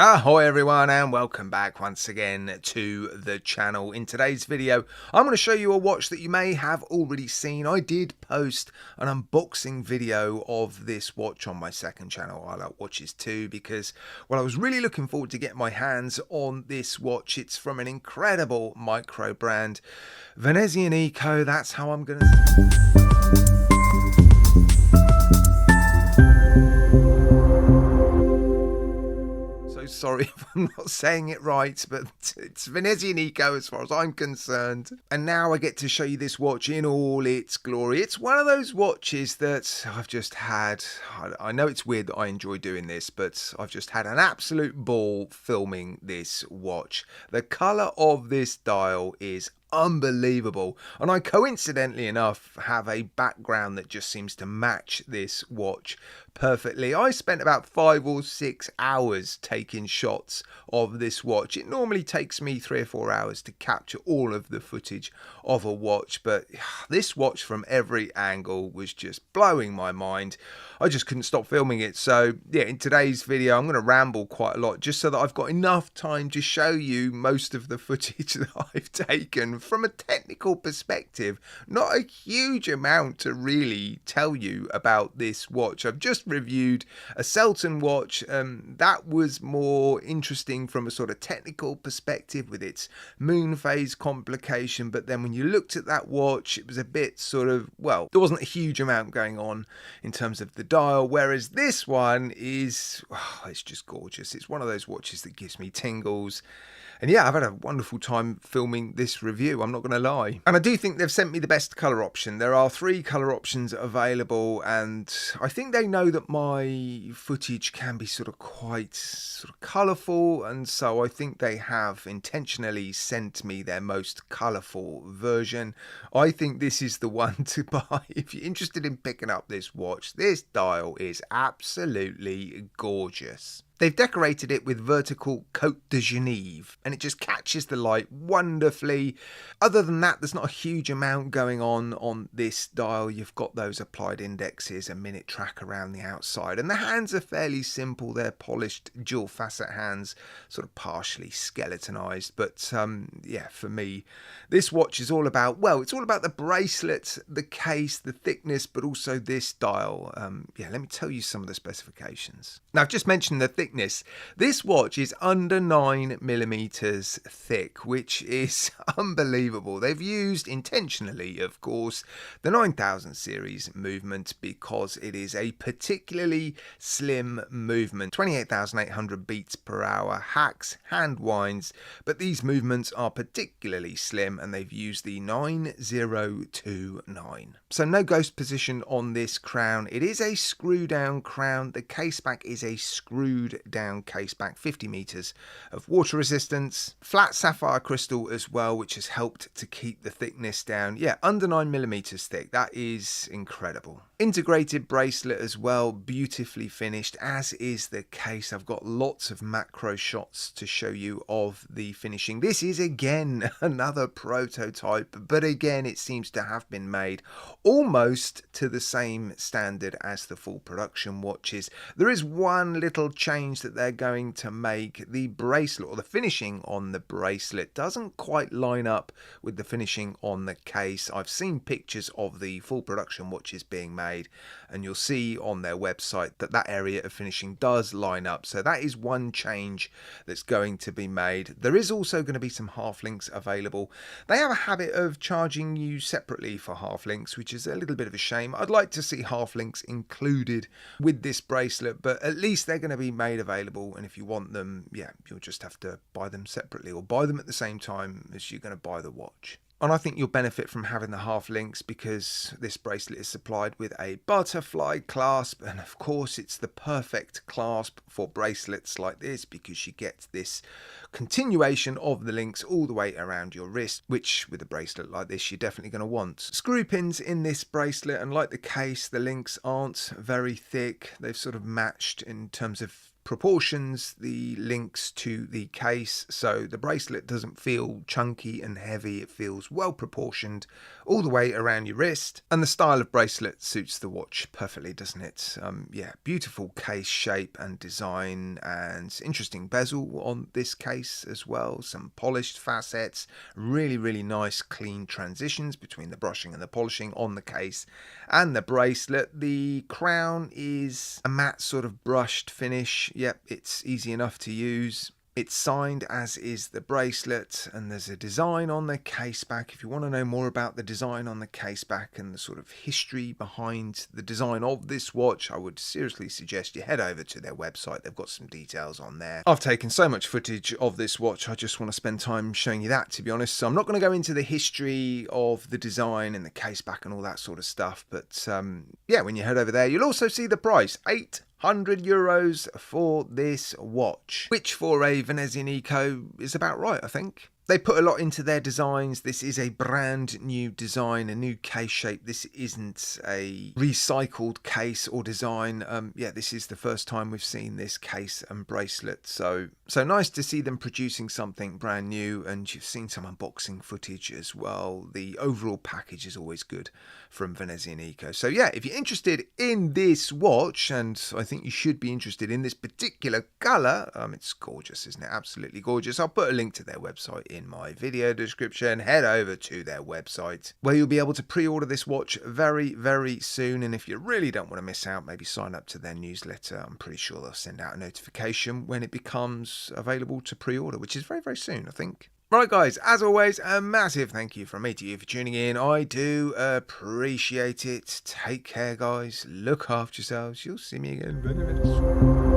Ahoy everyone, and welcome back once again to the channel. In today's video I'm going to show you a watch that you may have already seen. I did post an unboxing video of this watch on my second channel, I Like Watches Too, because well, I was really looking forward to getting my hands on this watch. It's from an incredible micro brand, VENEZIANICO. That's how I'm going to... Sorry if I'm not saying it right, but it's VENEZIANICO as far as I'm concerned. And now I get to show you this watch in all its glory. It's one of those watches that I've just had, I know it's weird that I enjoy doing this, but I've just had an absolute ball filming this watch. The colour of this dial is unbelievable, and I coincidentally enough have a background that just seems to match this watch perfectly. I spent about 5 or 6 hours taking shots of this watch. It normally takes me 3 or 4 hours to capture all of the footage of a watch, but this watch from every angle was just blowing my mind. I just couldn't stop filming it. So yeah, in today's video I'm going to ramble quite a lot just so that I've got enough time to show you most of the footage that I've taken. From a technical perspective, not a huge amount to really tell you about this watch. I've just reviewed a Selton watch that was more interesting from a sort of technical perspective with its moon phase complication, but then when you looked at that watch it was a bit sort of, well, there wasn't a huge amount going on in terms of the dial, whereas this one is, oh, it's just gorgeous. It's one of those watches that gives me tingles. And yeah, I've had a wonderful time filming this review, I'm not going to lie. And I do think they've sent me the best colour option. There are 3 colour options available, and I think they know that my footage can be sort of quite colourful, and so I think they have intentionally sent me their most colourful version. I think this is the one to buy if you're interested in picking up this watch. This dial is absolutely gorgeous. They've decorated it with vertical Côte de Genève, and it just catches the light wonderfully. Other than that, there's not a huge amount going on this dial. You've got those applied indexes, a minute track around the outside, and the hands are fairly simple. They're polished dual facet hands, sort of partially skeletonized. But yeah, for me, this watch is all about, well, it's all about the bracelet, the case, the thickness, but also this dial. Yeah, let me tell you some of the specifications. Now, I've just mentioned the thickness. This watch is under 9mm thick, which is unbelievable. They've used, intentionally of course, the 9000 series movement because it is a particularly slim movement. 28,800 beats per hour, hacks, hand winds, but these movements are particularly slim and they've used the 9029. So no ghost position on this crown. It is a screw down crown. The case back is a screwed down case back, 50 meters of water resistance, flat sapphire crystal as well, which has helped to keep the thickness down. Yeah, under 9mm thick. That is incredible. Integrated bracelet as well, beautifully finished, as is the case. I've got lots of macro shots to show you of the finishing. This is again another prototype, but again it seems to have been made almost to the same standard as the full production watches. There is one little change that they're going to make. The bracelet, or the finishing on the bracelet, doesn't quite line up with the finishing on the case. I've seen pictures of the full production watches being made, and you'll see on their website that that area of finishing does line up. So that is one change that's going to be made. There is also going to be some half links available. They have a habit of charging you separately for half links, which is a little bit of a shame. I'd like to see half links included with this bracelet, but at least they're going to be made available, and if you want them, yeah, you'll just have to buy them separately or buy them at the same time as you're going to buy the watch. And I think you'll benefit from having the half links because this bracelet is supplied with a butterfly clasp, and of course it's the perfect clasp for bracelets like this because you get this continuation of the links all the way around your wrist, which with a bracelet like this you're definitely going to want. Screw pins in this bracelet, and like the case, the links aren't very thick. They've sort of matched in terms of proportions, the links to the case, so the bracelet doesn't feel chunky and heavy. It feels well proportioned all the way around your wrist, and the style of bracelet suits the watch perfectly, doesn't it? Yeah, beautiful case shape and design, and interesting bezel on this case as well. Some polished facets, really nice clean transitions between the brushing and the polishing on the case and the bracelet. The crown is a matte sort of brushed finish. Yep, it's easy enough to use. It's signed, as is the bracelet, and there's a design on the case back. If you want to know more about the design on the case back and the sort of history behind the design of this watch, I would seriously suggest you head over to their website. They've got some details on there. I've taken so much footage of this watch, I just want to spend time showing you that, to be honest. So I'm not going to go into the history of the design and the case back and all that sort of stuff, but yeah, when you head over there, you'll also see the price. €800 for this watch, which for a Venezianico is about right, I think. They put a lot into their designs. This is a brand new design, a new case shape. This isn't a recycled case or design. Yeah, this is the first time we've seen this case and bracelet. So nice to see them producing something brand new, and you've seen some unboxing footage as well. The overall package is always good from Venezianico. So yeah, if you're interested in this watch, and I think you should be interested in this particular colour, it's gorgeous, isn't it? Absolutely gorgeous. I'll put a link to their website in my video description. Head over to their website where you'll be able to pre-order this watch very soon, and if you really don't want to miss out, maybe sign up to their newsletter. I'm pretty sure they'll send out a notification when it becomes available to pre-order, which is very soon, I think. Right guys, as always, a massive thank you from me to you for tuning in. I do appreciate it. Take care guys, look after yourselves. You'll see me again very soon.